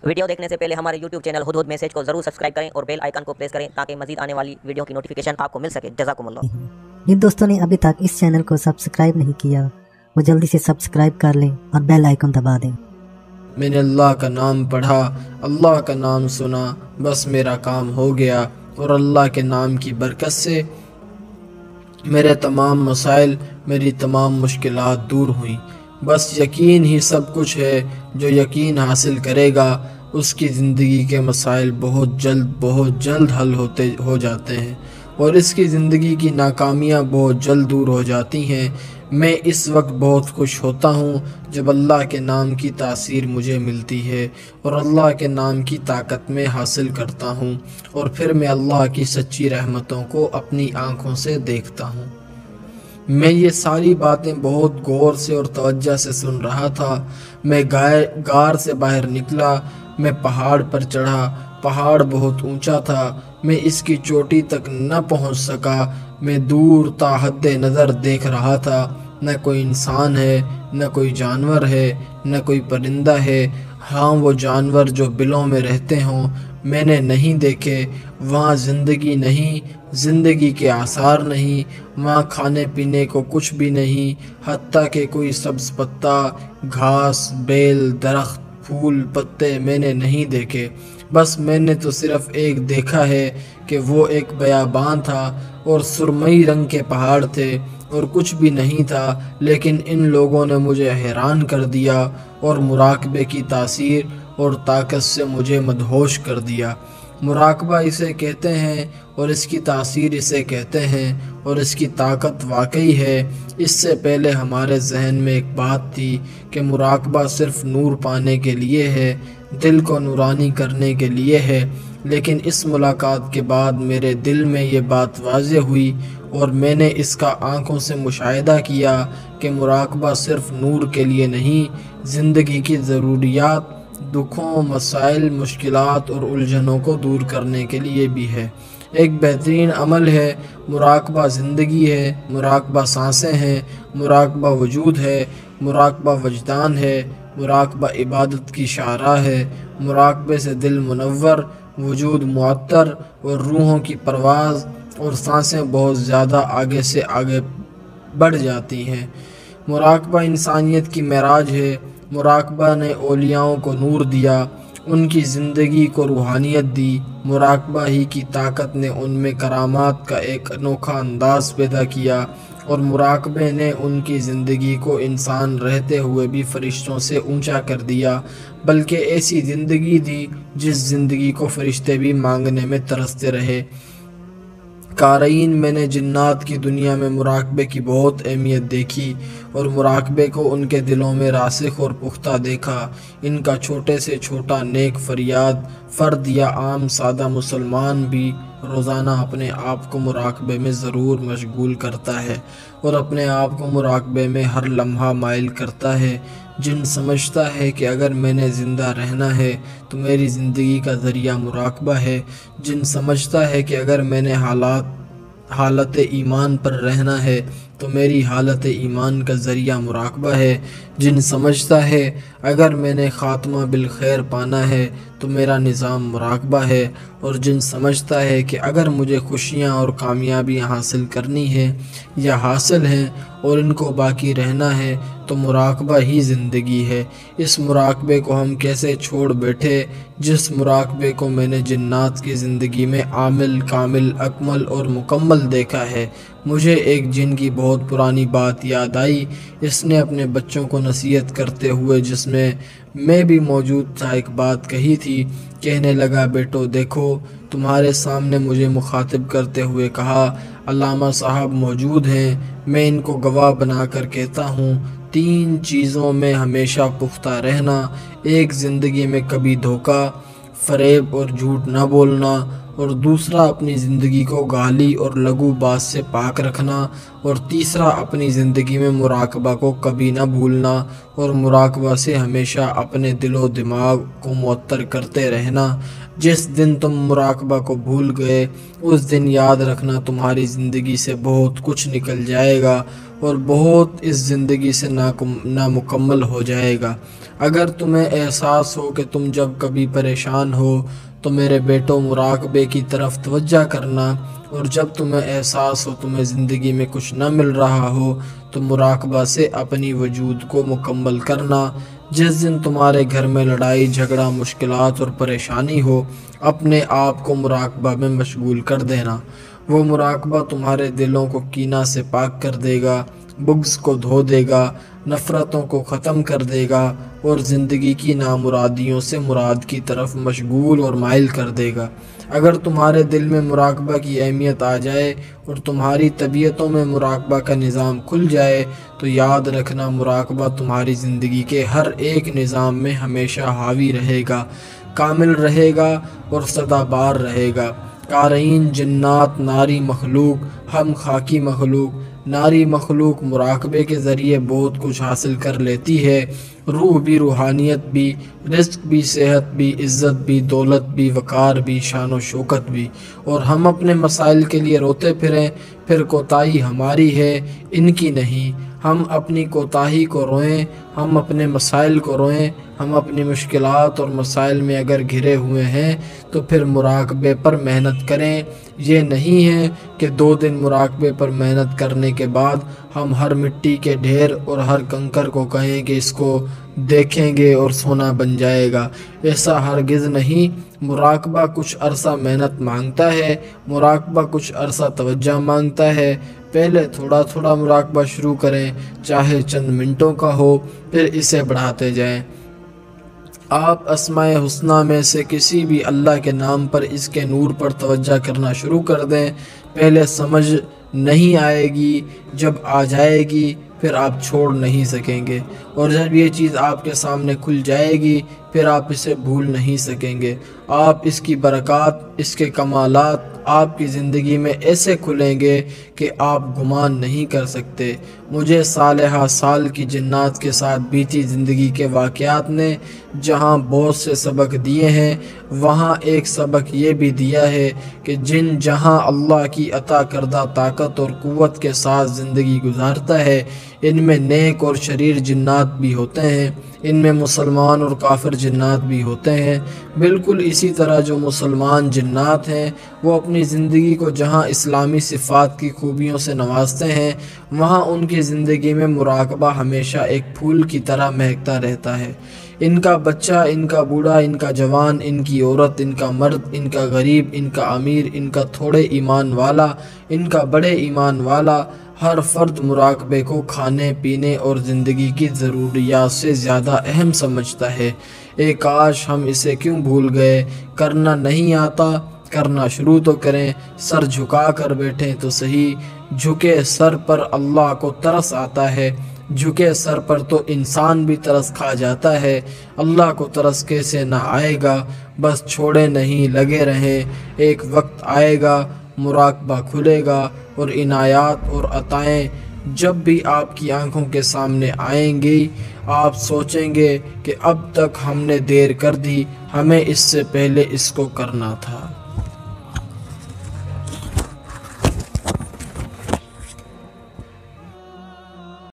Video دیکھنے سے پہلے ہمارے YouTube چینل ہدہد میسج کو ضرور سبسکرائب کریں اور بیل آئیکن کو پریس کریں تاکہ مزید آنے والی ویڈیو کی نوٹیفیکیشن آپ کو مل سکے۔ جزاکم اللہ۔ جن دوستوں نے ابھی تک اس چینل کو سبسکرائب نہیں کیا وہ جلدی سے سبسکرائب کر لیں اور بیل آئیکن دبا دیں۔ میں نے اللہ کا نام پڑھا، اللہ کا نام سنا، بس میرا کام ہو گیا، اور اللہ کے نام کی برکت سے میرے تمام مسائل، میری تمام مشکلات دور ہوئیں۔ بس یقین ہی سب کچھ ہے، جو یقین حاصل کرے گا اس کی زندگی کے مسائل بہت جلد حل ہو جاتے ہیں، اور اس کی زندگی کی ناکامیاں بہت جلد دور ہو جاتی ہیں۔ میں اس وقت بہت خوش ہوتا ہوں جب اللہ کے نام کی تاثیر مجھے ملتی ہے اور اللہ کے نام کی طاقت میں حاصل کرتا ہوں، اور پھر میں اللہ کی سچی رحمتوں کو اپنی آنکھوں سے دیکھتا ہوں۔ میں یہ ساری باتیں بہت غور سے اور توجہ سے سن رہا تھا۔ میں غار سے باہر نکلا، میں پہاڑ پر چڑھا۔ پہاڑ بہت اونچا تھا، میں اس کی چوٹی تک نہ پہنچ سکا۔ میں دور تا حد نظر دیکھ رہا تھا، نہ کوئی انسان ہے، نہ کوئی جانور ہے، نہ کوئی پرندہ ہے۔ ہاں، وہ جانور جو بلوں میں رہتے ہوں میں نے نہیں دیکھے۔ وہاں زندگی نہیں، زندگی کے آثار نہیں، وہاں کھانے پینے کو کچھ بھی نہیں، حتیٰ کہ کوئی سبز پتا، گھاس، بیل، درخت، پھول، پتے میں نے نہیں دیکھے۔ بس میں نے تو صرف ایک دیکھا ہے کہ وہ ایک بیابان تھا اور سرمئی رنگ کے پہاڑ تھے اور کچھ بھی نہیں تھا، لیکن ان لوگوں نے مجھے حیران کر دیا اور مراقبے کی تاثیر اور طاقت سے مجھے مدہوش کر دیا۔ مراقبہ اسے کہتے ہیں اور اس کی تاثیر اسے کہتے ہیں، اور اس کی طاقت واقعی ہے۔ اس سے پہلے ہمارے ذہن میں ایک بات تھی کہ مراقبہ صرف نور پانے کے لیے ہے، دل کو نورانی کرنے کے لیے ہے، لیکن اس ملاقات کے بعد میرے دل میں یہ بات واضح ہوئی اور میں نے اس کا آنکھوں سے مشاہدہ کیا کہ مراقبہ صرف نور کے لیے نہیں، زندگی کی ضروریات، دکھوں، مسائل، مشکلات اور الجھنوں کو دور کرنے کے لیے بھی ہے۔ ایک بہترین عمل ہے۔ مراقبہ زندگی ہے، مراقبہ سانسیں ہیں، مراقبہ وجود ہے، مراقبہ وجدان ہے، مراقبہ عبادت کی شاہراہ ہے۔ مراقبے سے دل منور، وجود معطر اور روحوں کی پرواز اور سانسیں بہت زیادہ آگے سے آگے بڑھ جاتی ہیں۔ مراقبہ انسانیت کی معراج ہے۔ مراقبہ نے اولیاؤں کو نور دیا، ان کی زندگی کو روحانیت دی۔ مراقبہ ہی کی طاقت نے ان میں کرامات کا ایک انوکھا انداز پیدا کیا، اور مراقبے نے ان کی زندگی کو انسان رہتے ہوئے بھی فرشتوں سے اونچا کر دیا، بلکہ ایسی زندگی دی جس زندگی کو فرشتے بھی مانگنے میں ترستے رہے۔ قارئین، میں نے جنات کی دنیا میں مراقبے کی بہت اہمیت دیکھی اور مراقبے کو ان کے دلوں میں راسخ اور پختہ دیکھا۔ ان کا چھوٹے سے چھوٹا نیک فریاد، فرد یا عام سادہ مسلمان بھی روزانہ اپنے آپ کو مراقبے میں ضرور مشغول کرتا ہے اور اپنے آپ کو مراقبے میں ہر لمحہ مائل کرتا ہے۔ جن سمجھتا ہے کہ اگر میں نے زندہ رہنا ہے تو میری زندگی کا ذریعہ مراقبہ ہے، جن سمجھتا ہے کہ اگر میں نے حالت ایمان پر رہنا ہے تو میری حالت ایمان کا ذریعہ مراقبہ ہے، جن سمجھتا ہے اگر میں نے خاتمہ بالخیر پانا ہے تو میرا نظام مراقبہ ہے، اور جن سمجھتا ہے کہ اگر مجھے خوشیاں اور کامیابیاں حاصل کرنی ہے یا حاصل ہیں اور ان کو باقی رہنا ہے تو مراقبہ ہی زندگی ہے۔ اس مراقبے کو ہم کیسے چھوڑ بیٹھے، جس مراقبے کو میں نے جنات کی زندگی میں عامل، کامل، اکمل اور مکمل دیکھا ہے۔ مجھے ایک جن کی بہت پرانی بات یاد آئی۔ اس نے اپنے بچوں کو نصیحت کرتے ہوئے، جس میں بھی موجود تھا، ایک بات کہی تھی۔ کہنے لگا، بیٹو دیکھو، تمہارے سامنے مجھے مخاطب کرتے ہوئے کہا، علامہ صاحب موجود ہیں، میں ان کو گواہ بنا کر کہتا ہوں، 3 چیزوں میں ہمیشہ پختہ رہنا: ایک، زندگی میں کبھی دھوکہ، فریب اور جھوٹ نہ بولنا، اور دوسرا، اپنی زندگی کو گالی اور لغو بات سے پاک رکھنا، اور تیسرا، اپنی زندگی میں مراقبہ کو کبھی نہ بھولنا اور مراقبہ سے ہمیشہ اپنے دل و دماغ کو معطر کرتے رہنا۔ جس دن تم مراقبہ کو بھول گئے اس دن یاد رکھنا تمہاری زندگی سے بہت کچھ نکل جائے گا اور بہت اس زندگی سے نامکمل ہو جائے گا۔ اگر تمہیں احساس ہو کہ تم جب کبھی پریشان ہو تو میرے بیٹوں مراقبے کی طرف توجہ کرنا، اور جب تمہیں احساس ہو تمہیں زندگی میں کچھ نہ مل رہا ہو تو مراقبہ سے اپنی وجود کو مکمل کرنا۔ جس دن تمہارے گھر میں لڑائی جھگڑا مشکلات اور پریشانی ہو، اپنے آپ کو مراقبہ میں مشغول کر دینا۔ وہ مراقبہ تمہارے دلوں کو کینہ سے پاک کر دے گا، بغض کو دھو دے گا، نفرتوں کو ختم کر دے گا، اور زندگی کی نامرادیوں سے مراد کی طرف مشغول اور مائل کر دے گا۔ اگر تمہارے دل میں مراقبہ کی اہمیت آ جائے اور تمہاری طبیعتوں میں مراقبہ کا نظام کھل جائے تو یاد رکھنا، مراقبہ تمہاری زندگی کے ہر ایک نظام میں ہمیشہ حاوی رہے گا، کامل رہے گا اور سدا بار رہے گا۔ قارئین، جنات، ناری مخلوق، ہم خاکی مخلوق، ناری مخلوق مراقبے کے ذریعے بہت کچھ حاصل کر لیتی ہے، روح بھی، روحانیت بھی، رزق بھی، صحت بھی، عزت بھی، دولت بھی، وقار بھی، شان و شوکت بھی، اور ہم اپنے مسائل کے لیے روتے پھریں، پھر کوتاہی ہماری ہے، ان کی نہیں۔ ہم اپنی کوتاہی کو روئیں، ہم اپنے مسائل کو روئیں، ہم اپنی مشکلات اور مسائل میں اگر گھرے ہوئے ہیں تو پھر مراقبے پر محنت کریں۔ یہ نہیں ہے کہ 2 دن مراقبے پر محنت کرنے کے بعد ہم ہر مٹی کے ڈھیر اور ہر کنکر کو کہیں کہ اس کو دیکھیں گے اور سونا بن جائے گا، ایسا ہرگز نہیں۔ مراقبہ کچھ عرصہ محنت مانگتا ہے، مراقبہ کچھ عرصہ توجہ مانگتا ہے۔ پہلے تھوڑا تھوڑا مراقبہ شروع کریں، چاہے چند منٹوں کا ہو، پھر اسے بڑھاتے جائیں۔ آپ اسماء حسنہ میں سے کسی بھی اللہ کے نام پر اس کے نور پر توجہ کرنا شروع کر دیں۔ پہلے سمجھ نہیں آئے گی، جب آ جائے گی پھر آپ چھوڑ نہیں سکیں گے، اور جب یہ چیز آپ کے سامنے کھل جائے گی پھر آپ اسے بھول نہیں سکیں گے۔ آپ اس کی برکات، اس کے کمالات آپ کی زندگی میں ایسے کھلیں گے کہ آپ گمان نہیں کر سکتے۔ مجھے صالحہ سال کی جنات کے ساتھ بیتی زندگی کے واقعات نے جہاں بہت سے سبق دیے ہیں، وہاں ایک سبق یہ بھی دیا ہے کہ جہاں اللہ کی عطا کردہ طاقت اور قوت کے ساتھ زندگی گزارتا ہے، ان میں نیک اور شریر جنات بھی ہوتے ہیں، ان میں مسلمان اور کافر جنات بھی ہوتے ہیں۔ بالکل اسی طرح جو مسلمان جنات ہیں وہ اپنی زندگی کو جہاں اسلامی صفات کی خوبیوں سے نوازتے ہیں، وہاں ان کی زندگی میں مراقبہ ہمیشہ ایک پھول کی طرح مہکتا رہتا ہے۔ ان کا بچہ، ان کا بوڑھا، ان کا جوان، ان کی عورت، ان کا مرد، ان کا غریب، ان کا امیر، ان کا تھوڑے ایمان والا، ان کا بڑے ایمان والا، ہر فرد مراقبے کو کھانے پینے اور زندگی کی ضروریات سے زیادہ اہم سمجھتا ہے۔ کاش ہم اسے کیوں بھول گئے۔ کرنا نہیں آتا، کرنا شروع تو کریں۔ سر جھکا کر بیٹھیں تو صحیح، جھکے سر پر اللہ کو ترس آتا ہے، جھکے سر پر تو انسان بھی ترس کھا جاتا ہے۔ اللہ کو ترس کیسے نہ آئے گا، بس چھوڑے نہیں، لگے رہیں۔ ایک وقت آئے گا، مراقبہ کھلے گا، اور عنایات اور عطائیں جب بھی آپ کی آنکھوں کے سامنے آئیں گی، آپ سوچیں گے کہ اب تک ہم نے دیر کر دی، ہمیں اس سے پہلے اس کو کرنا تھا۔